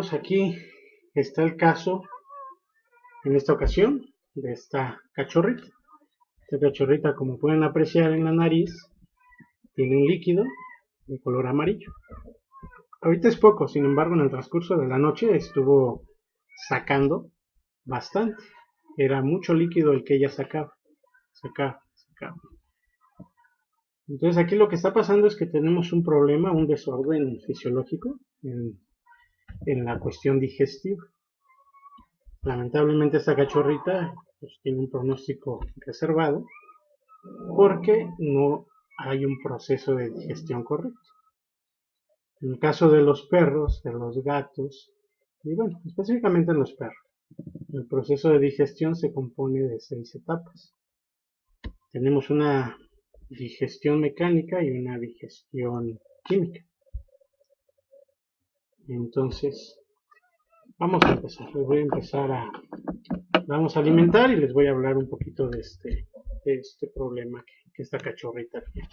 tenemos aquí, está el caso, en esta ocasión, de esta cachorrita. Esta cachorrita, como pueden apreciar en la nariz, tiene un líquido de color amarillo. Ahorita es poco, sin embargo, en el transcurso de la noche estuvo sacando bastante. Era mucho líquido el que ella sacaba. Entonces aquí lo que está pasando es que tenemos un problema, un desorden fisiológico en la cuestión digestiva. Lamentablemente esta cachorrita pues, tiene un pronóstico reservado porque no hay un proceso de digestión correcto. En el caso de los perros, de los gatos, y bueno, específicamente en los perros, el proceso de digestión se compone de 6 etapas. Tenemos una digestión mecánica y una digestión química. Entonces, vamos a empezar. Vamos a alimentar y les voy a hablar un poquito de este problema que esta cachorrita tiene.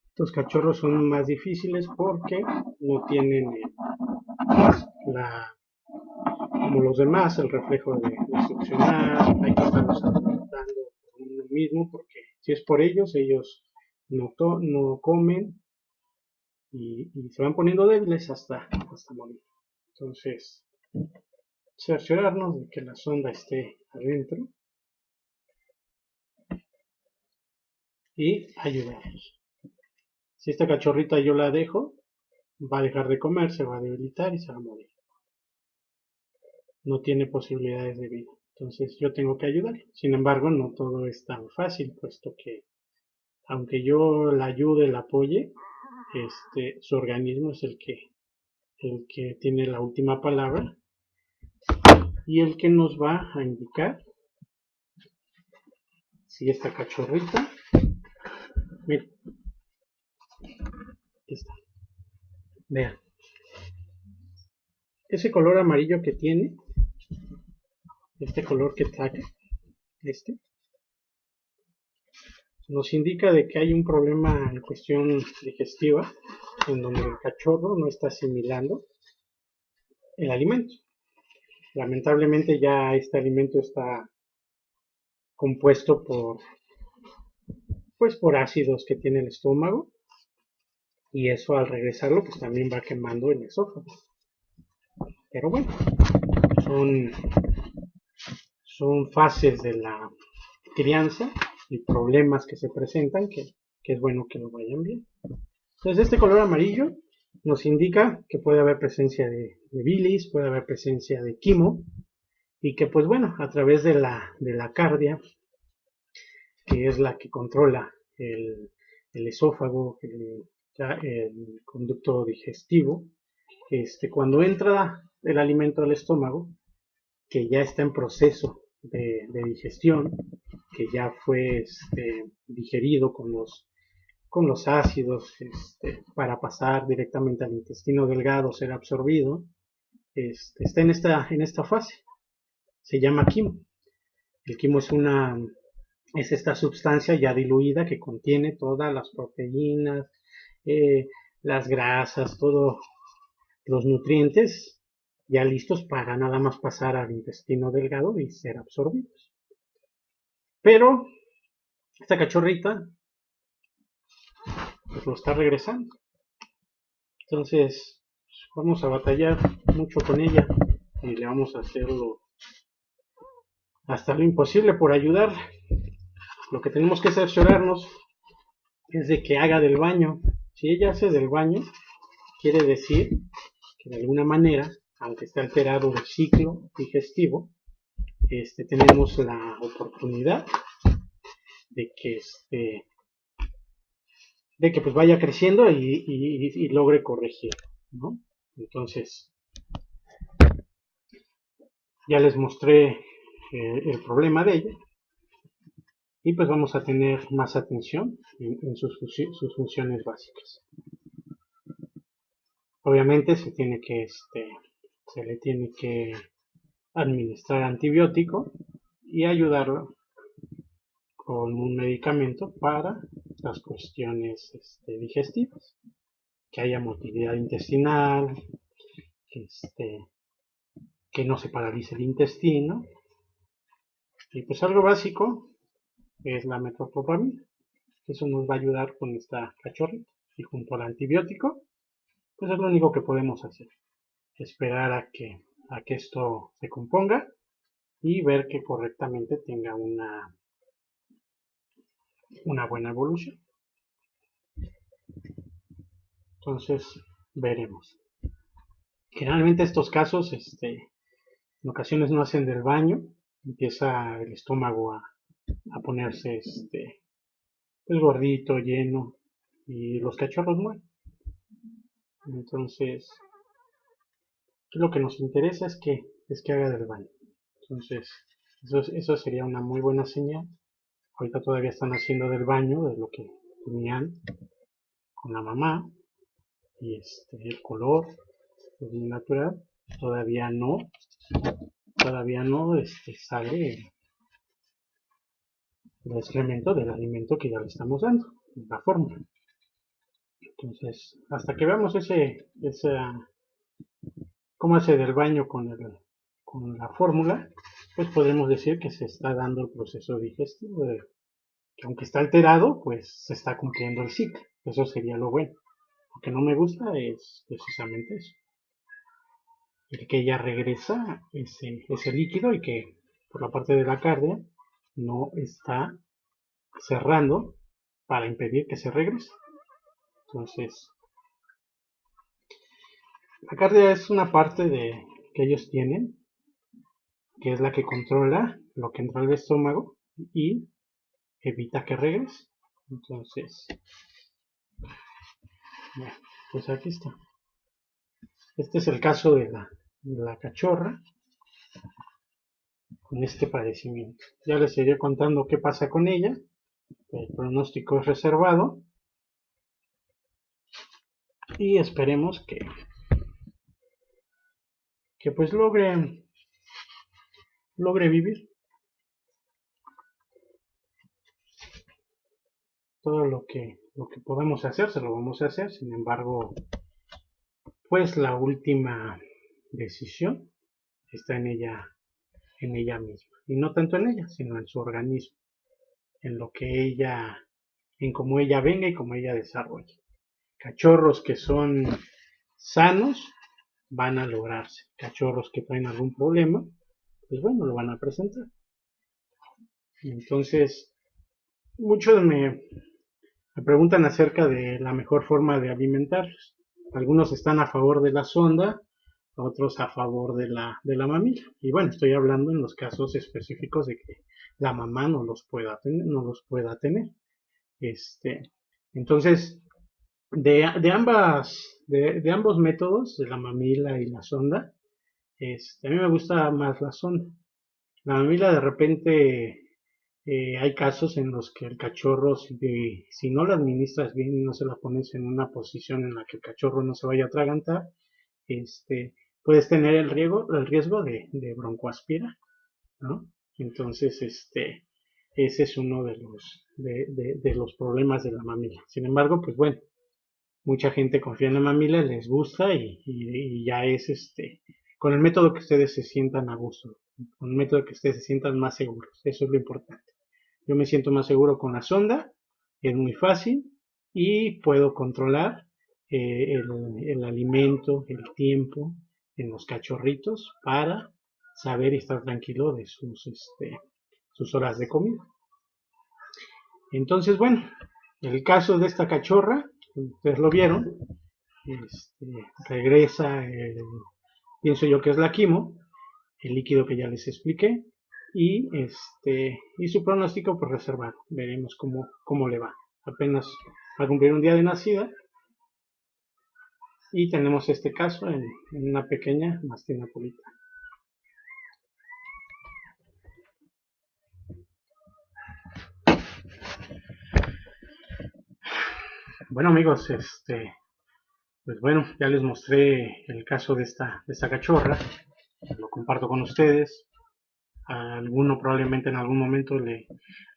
Estos cachorros son más difíciles porque no tienen como los demás el reflejo de succionar, hay que estarlos alimentando por uno mismo porque si es por ellos no comen y se van poniendo débiles hasta morir. Entonces, cerciorarnos de que la sonda esté adentro y ayudarlos. Si esta cachorrita yo la dejo, va a dejar de comer, se va a debilitar y se va a morir. No tiene posibilidades de vida. Entonces yo tengo que ayudarla. Sin embargo, no todo es tan fácil, puesto que aunque yo la ayude, la apoye, su organismo es el que tiene la última palabra y el que nos va a indicar si esta cachorrita, miren, aquí está, vean, ese color amarillo que tiene, este color que trae, nos indica de que hay un problema en cuestión digestiva en donde el cachorro no está asimilando el alimento. Lamentablemente ya este alimento está compuesto por ácidos que tiene el estómago y eso al regresarlo pues también va quemando el esófago. Pero bueno, son fases de la crianza y problemas que se presentan que es bueno que lo vayan bien. Entonces este color amarillo nos indica que puede haber presencia de bilis, puede haber presencia de quimo y que pues bueno, a través de la cardia, que es la que controla el esófago, el conducto digestivo, cuando entra el alimento al estómago, que ya está en proceso de digestión, que ya fue digerido con los ácidos para pasar directamente al intestino delgado, ser absorbido, está en esta fase. Se llama quimo. El quimo es esta sustancia ya diluida que contiene todas las proteínas, las grasas, todos los nutrientes ya listos para nada más pasar al intestino delgado y ser absorbidos. Pero esta cachorrita pues lo está regresando. Entonces vamos a batallar mucho con ella y le vamos a hacerlo hasta lo imposible por ayudarla. Lo que tenemos que cerciorarnos es de que haga del baño. Si ella hace del baño, quiere decir que de alguna manera, aunque esté alterado el ciclo digestivo, tenemos la oportunidad de que pues vaya creciendo y logre corregir, ¿no? Entonces, ya les mostré el problema de ella y pues vamos a tener más atención en sus funciones básicas. Obviamente se le tiene que administrar antibiótico y ayudarlo con un medicamento para las cuestiones digestivas, que haya motilidad intestinal, que, que no se paralice el intestino. Y pues algo básico es la metoclopramida. Eso nos va a ayudar con esta cachorrita. Y junto al antibiótico, pues es lo único que podemos hacer. Esperar a que esto se componga y ver que correctamente tenga una buena evolución. Entonces, veremos. Generalmente estos casos, en ocasiones no hacen del baño, empieza el estómago a ponerse, pues gordito, lleno, y los cachorros mueren. Entonces, lo que nos interesa es que haga del baño. Entonces, eso sería una muy buena señal. Ahorita todavía están haciendo del baño de lo que tenían con la mamá, y el color es muy natural. Todavía no sale el excremento del alimento que ya le estamos dando, la fórmula. Entonces, hasta que veamos cómo hace del baño con la fórmula, pues podemos decir que se está dando el proceso digestivo, que aunque está alterado, pues se está cumpliendo el ciclo. Eso sería lo bueno. Lo que no me gusta es precisamente eso. El que ella regresa ese líquido y que por la parte de la cardia no está cerrando para impedir que se regrese. Entonces, la cardia es una parte que ellos tienen, que es la que controla lo que entra al estómago y evita que regrese. Entonces, bueno, pues aquí está. Este es el caso de la cachorra con este padecimiento. Ya les iré contando qué pasa con ella. El pronóstico es reservado y esperemos que pues logre vivir todo lo que podamos hacer, se lo vamos a hacer. Sin embargo, pues la última decisión está en ella misma, y no tanto en ella, sino en su organismo, en lo que ella, en cómo ella venga y cómo ella desarrolle. Cachorros que son sanos van a lograrse. Cachorros que traen algún problema, pues bueno, lo van a presentar. Entonces, muchos me preguntan acerca de la mejor forma de alimentarlos. Algunos están a favor de la sonda, otros a favor de la mamila. Y bueno, estoy hablando en los casos específicos de que la mamá no los pueda tener. Entonces, de ambos métodos, de la mamila y la sonda, a mí me gusta más la sonda. La mamila de repente hay casos en los que el cachorro, si no la administras bien y no se la pones en una posición en la que el cachorro no se vaya a atragantar, puedes tener el riesgo de broncoaspira, ¿no? Entonces, ese es uno de los problemas de la mamila. Sin embargo, pues bueno, mucha gente confía en la mamila, les gusta y ya es con el método que ustedes se sientan a gusto, con el método que ustedes se sientan más seguros. Eso es lo importante. Yo me siento más seguro con la sonda, es muy fácil y puedo controlar el alimento, el tiempo en los cachorritos para saber y estar tranquilo de sus horas de comida. Entonces, bueno, el caso de esta cachorra, ustedes lo vieron, regresa, pienso yo que es la quimo, el líquido que ya les expliqué, y su pronóstico pues reservado. Veremos cómo le va. Apenas va a cumplir un día de nacida y tenemos este caso en una pequeña mastia napolitana. Bueno amigos, pues bueno, ya les mostré el caso de esta cachorra, lo comparto con ustedes. a alguno probablemente en algún momento le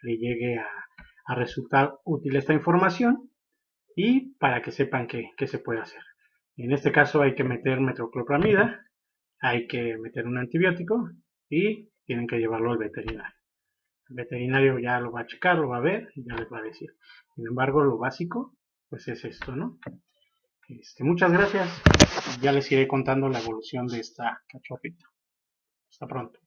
llegue a resultar útil esta información y para que sepan qué se puede hacer. En este caso hay que meter metoclopramida, hay que meter un antibiótico y tienen que llevarlo al veterinario. El veterinario ya lo va a checar, lo va a ver y ya les va a decir. Sin embargo, lo básico pues es esto, ¿no? Muchas gracias. Ya les iré contando la evolución de esta cachorrita. Hasta pronto.